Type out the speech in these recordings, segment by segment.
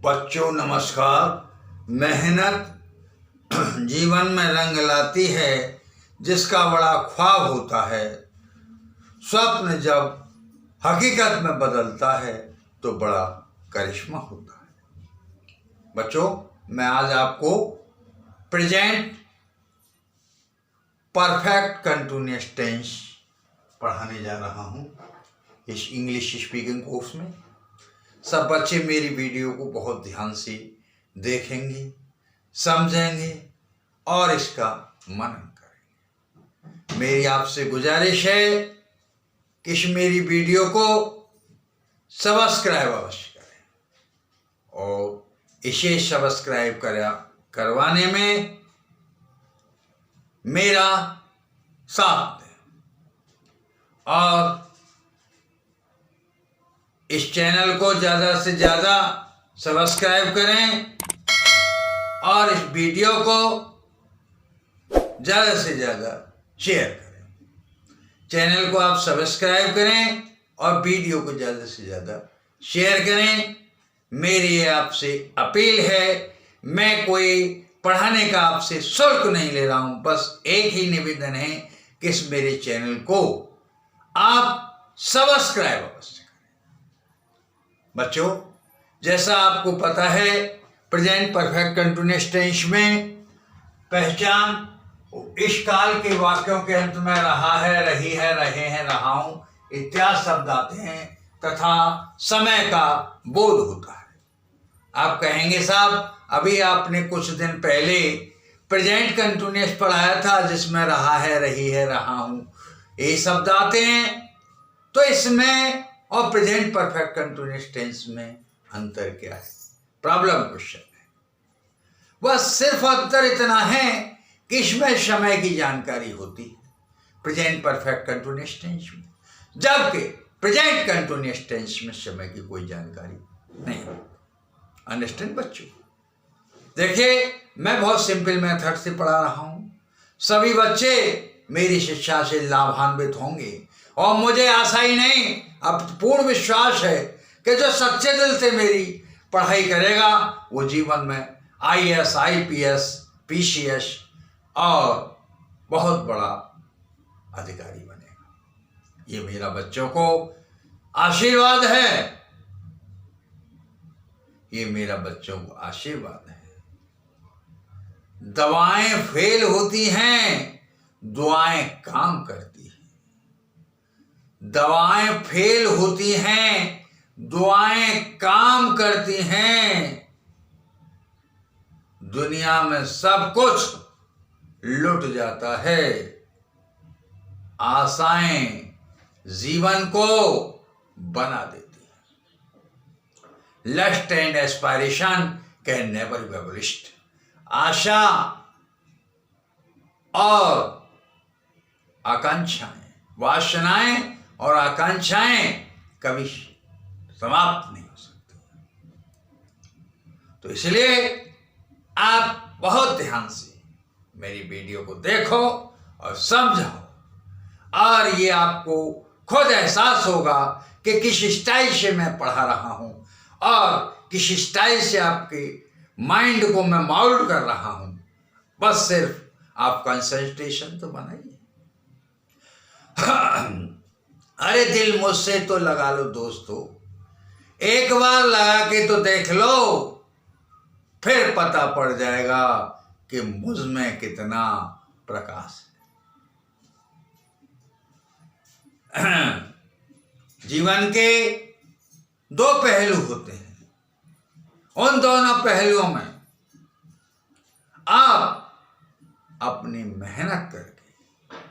बच्चों नमस्कार। मेहनत जीवन में रंग लाती है, जिसका बड़ा ख्वाब होता है। स्वप्न जब हकीकत में बदलता है तो बड़ा करिश्मा होता है। बच्चों, मैं आज आपको प्रेजेंट परफेक्ट कंटिन्यूअस टेंस पढ़ाने जा रहा हूँ इस इंग्लिश स्पीकिंग कोर्स में। सब बच्चे मेरी वीडियो को बहुत ध्यान से देखेंगे, समझेंगे और इसका मनन करेंगे। मेरी आपसे गुजारिश है कि इस मेरी वीडियो को सब्सक्राइब अवश्य करें और इसे सब्सक्राइब करवाने में मेरा साथ दें और इस चैनल को ज़्यादा से ज़्यादा सब्सक्राइब करें और इस वीडियो को ज़्यादा से ज़्यादा शेयर करें। चैनल को आप सब्सक्राइब करें और वीडियो को ज़्यादा से ज़्यादा शेयर करें। मेरी आपसे अपील है, मैं कोई पढ़ाने का आपसे शुल्क नहीं ले रहा हूँ, बस एक ही निवेदन है कि इस मेरे चैनल को आप सब्सक्राइब अवश्य करें। बच्चों, जैसा आपको पता है, प्रेजेंट परफेक्ट कंटिन्यूअस टेंस में पहचान इस काल के वाक्यों के अंत में रहा है, रही है, रहे हैं, रहा हूं इत्यादि शब्द आते हैं तथा समय का बोध होता है। आप कहेंगे साहब, अभी आपने कुछ दिन पहले प्रेजेंट कंटिन्यूअस पढ़ाया था जिसमें रहा है, रही है, रहा हूं ये शब्द आते हैं, तो इसमें और प्रेजेंट परफेक्ट कंटिन्यूअस टेंस में अंतर क्या है? प्रॉब्लम क्वेश्चन है। बस सिर्फ अंतर इतना है कि इसमें समय की जानकारी होती है प्रेजेंट परफेक्ट कंटिन्यूअस टेंस में, जबकि प्रेजेंट कंटिन्यूअस टेंस में समय की कोई जानकारी नहीं। अंडरस्टैंड बच्चों? देखिए, मैं बहुत सिंपल मेथड से पढ़ा रहा हूं। सभी बच्चे मेरी शिक्षा से लाभान्वित होंगे और मुझे आशा ही नहीं, अब पूर्ण विश्वास है कि जो सच्चे दिल से मेरी पढ़ाई करेगा वो जीवन में IAS, IPS, PCS और बहुत बड़ा अधिकारी बनेगा। ये मेरा बच्चों को आशीर्वाद है, ये मेरा बच्चों को आशीर्वाद है। दवाएं फेल होती हैं, दुआएं काम करती हैं। दवाएं फेल होती हैं, दुआएं काम करती हैं। दुनिया में सब कुछ लुट जाता है, आशाएं जीवन को बना देती हैं। Lust and aspiration can never be abolished. आशा और आकांक्षाएं, वासनाएं और आकांक्षाएं कभी समाप्त नहीं हो सकती। तो इसलिए आप बहुत ध्यान से मेरी वीडियो को देखो और समझो, और ये आपको खुद एहसास होगा कि किस स्टाइल से मैं पढ़ा रहा हूं और किस स्टाइल से आपके माइंड को मैं माउल्ड कर रहा हूं। बस सिर्फ आप कंसंट्रेशन तो बनाइए। अरे दिल मुझसे तो लगा लो दोस्तों, एक बार लगा के तो देख लो, फिर पता पड़ जाएगा कि मुझ में कितना प्रकाश है। जीवन के दो पहलू होते हैं, उन दोनों पहलुओं में आप अपनी मेहनत करके,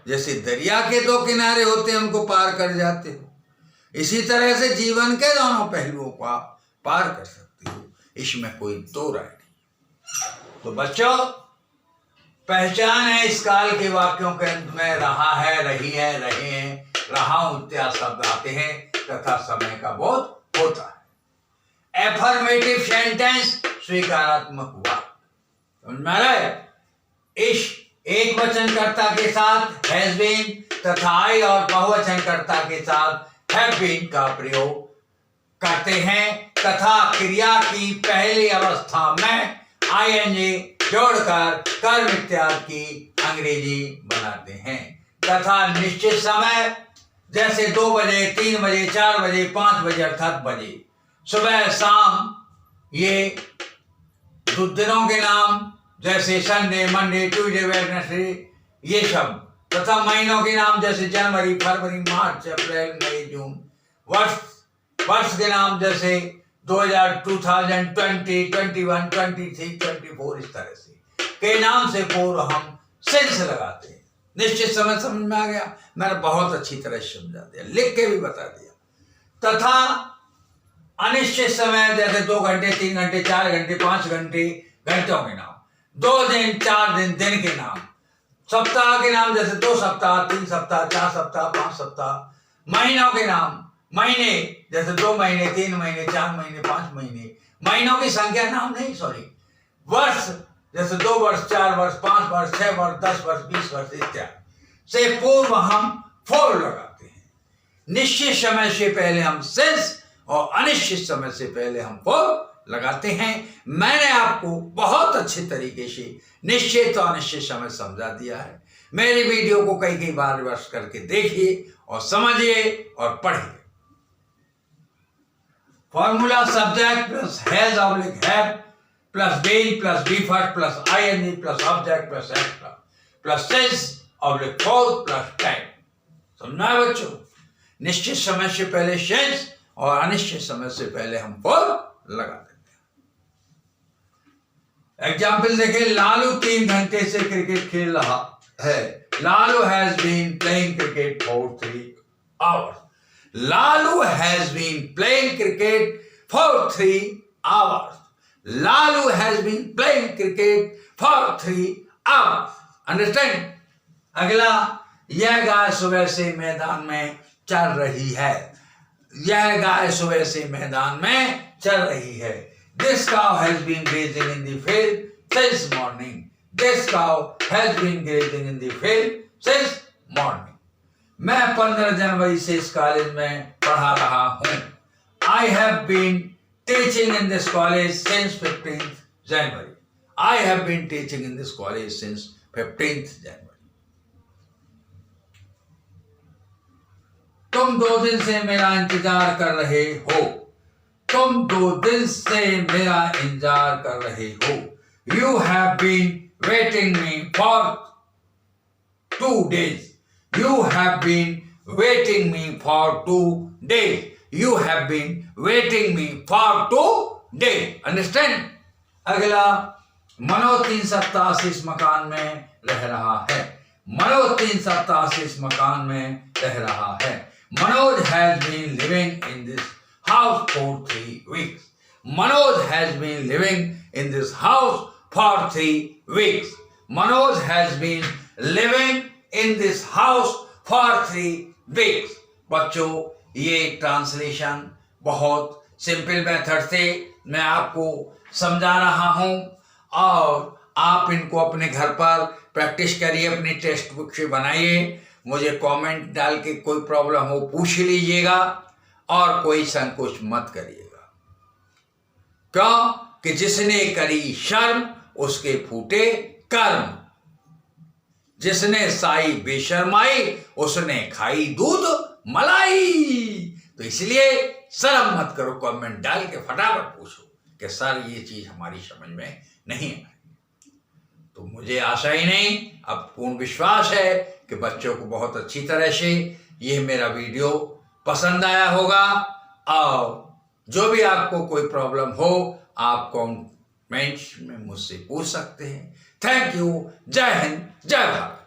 जैसे दरिया के दो किनारे होते हैं उनको पार कर जाते हो, इसी तरह से जीवन के दोनों पहलुओं को आप पार कर सकते हो। इसमें कोई दो राय नहीं। तो बच्चों, पहचान है इस काल के वाक्यों के अंत में रहा है, रही है, रहे हैं, रहा हूं इत्यादि शब्द आते हैं तथा समय का बोध होता है। एफर्मेटिव सेंटेंस स्वीकारात्मक वाक्य, समझ में आ रहा है? इस एक वचनकर्ता के साथ हैज बीन तथा आई और बहुवचनकर्ता के साथ हैव बीन का प्रयोग करते हैं तथा क्रिया की पहली अवस्था में आईएनजी जोड़कर कर्म इत्यादि की अंग्रेजी बनाते हैं। तथा निश्चित समय जैसे 2 बजे, 3 बजे, 4 बजे, 5 बजे अर्थात बजे, सुबह शाम, ये दिनों के नाम जैसे संडे, मंडे, ट्यूसडे, वेडनेसडे, ये सब। तथा महीनों के नाम जैसे जनवरी, फरवरी, मार्च, अप्रैल, मई, जून। वर्ष के नाम जैसे 2000, 2020, 21, 23, 24, इस तरह से के नाम से पूर्व हम सेंस लगाते हैं। निश्चित समय समझ में आ गया? मैंने बहुत अच्छी तरह समझा दिया, लिख के भी बता दिया। तथा अनिश्चित समय जैसे 2 घंटे, 3 घंटे, 4 घंटे, 5 घंटे, घंटों के नाम। 2 दिन, 4 दिन, दिन के नाम। सप्ताह के नाम जैसे 2 सप्ताह, 3 सप्ताह, 4 सप्ताह, 5 सप्ताह। महीनों के नाम, महीने जैसे 2 महीने, 3 महीने, 4 महीने, 5 महीने। महीनों की संख्या नाम नहीं, सॉरी। वर्ष जैसे 2 वर्ष, 4 वर्ष, 5 वर्ष, 6 वर्ष, 10 वर्ष, 20 वर्ष इत्यादि से पूर्व हम फॉर लगाते हैं। निश्चित समय से पहले हम सेंस और अनिश्चित समय से पहले हम फॉर लगाते हैं। मैंने आपको बहुत अच्छे तरीके से निश्चित और अनिश्चित समय समझा दिया है। मेरी वीडियो को कई बार रिवर्स करके देखिए और समझिए और पढ़िए। Formula subject plus has oblique have plus been plus V first plus ING plus object plus extra plus since oblique for plus time. समझना है बच्चों? निश्चित समय से पहले सेंस और अनिश्चित समय से पहले हम फॉर लगा देते हैं। एग्जाम्पल देखें। लालू 3 घंटे से क्रिकेट खेल रहा है। Lalu has been playing cricket for 3 hours. Lalu has been playing cricket for 3 hours. Lalu has been playing cricket for 3 hours. Understand? अगला, यह गाय सुबह से मैदान में चल रही है। यह गाय सुबह से मैदान में चल रही है। This cow has been grazing in the field since morning. This cow has been grazing in the field since morning. मैं 15 जनवरी से इस कॉलेज में पढ़ा रहा हूँ। I have been teaching in this college since 15th January. I have been teaching in this college since 15th January. तुम 2 दिन से मेरा इंतजार कर रहे हो। तुम 2 दिन से मेरा इंतजार कर रहे हो। You have been waiting me for 2 days. You have been waiting me for 2 days. You have been waiting me for 2 days. Understand? अगला, मनोज 3 सप्ताह से इस मकान में रह रहा है। मनोज 3 सप्ताह से इस मकान में रह रहा है। Manoj has been living in this house for 3 weeks. Manoj has been living in this house for 3 weeks. Manoj has been living in this house for 3 weeks. बच्चों, ये ट्रांसलेशन बहुत सिंपल मेथड से मैं आपको समझा रहा हूँ और आप इनको अपने घर पर प्रैक्टिस करिए, अपनी टेक्स्ट बुक से बनाइए। मुझे कमेंट डाल के कोई प्रॉब्लम हो पूछ लीजिएगा और कोई संकोच मत करिएगा। क्यों? कि जिसने करी शर्म उसके फूटे कर्म। जिसने साई बेशर्माई उसने खाई दूध मलाई। तो इसलिए शर्म मत करो, कमेंट डाल के फटाफट पूछो कि सर ये चीज हमारी समझ में नहीं आई। तो मुझे आशा ही नहीं, अब पूर्ण विश्वास है कि बच्चों को बहुत अच्छी तरह से ये मेरा वीडियो पसंद आया होगा। और जो भी आपको कोई प्रॉब्लम हो आप कमेंट्स में मुझसे पूछ सकते हैं। Thank you. जय हिंद, जय भारत।